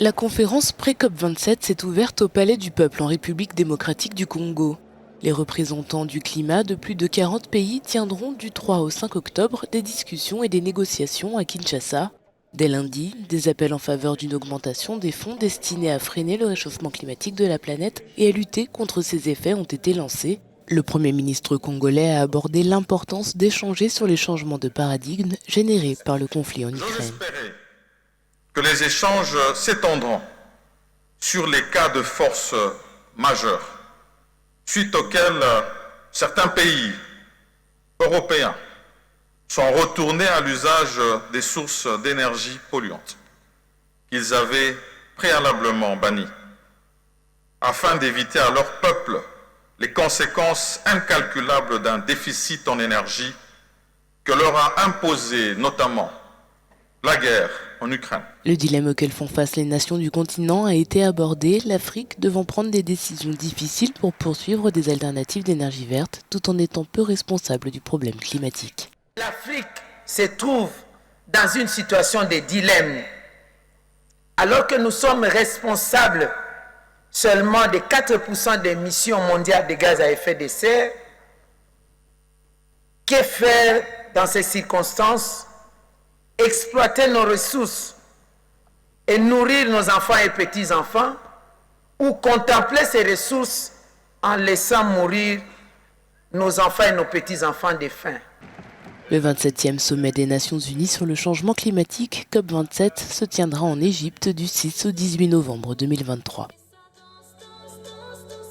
La conférence pré-COP27 s'est ouverte au Palais du Peuple en République démocratique du Congo. Les représentants du climat de plus de 40 pays tiendront du 3 au 5 octobre des discussions et des négociations à Kinshasa. Dès lundi, des appels en faveur d'une augmentation des fonds destinés à freiner le réchauffement climatique de la planète et à lutter contre ses effets ont été lancés. Le Premier ministre congolais a abordé l'importance d'échanger sur les changements de paradigme générés par le conflit en Ukraine. Que les échanges s'étendront sur les cas de force majeure, suite auxquels certains pays européens sont retournés à l'usage des sources d'énergie polluantes qu'ils avaient préalablement bannies, afin d'éviter à leur peuple les conséquences incalculables d'un déficit en énergie que leur a imposé notamment la guerre en Ukraine. Le dilemme auquel font face les nations du continent a été abordé, l'Afrique devant prendre des décisions difficiles pour poursuivre des alternatives d'énergie verte tout en étant peu responsable du problème climatique. L'Afrique se trouve dans une situation de dilemme. Alors que nous sommes responsables seulement de 4% des émissions mondiales de gaz à effet de serre, que faire dans ces circonstances? Exploiter nos ressources et nourrir nos enfants et petits-enfants, ou contempler ces ressources en laissant mourir nos enfants et nos petits-enfants de faim. Le 27e sommet des Nations Unies sur le changement climatique, COP27, se tiendra en Égypte du 6 au 18 novembre 2023.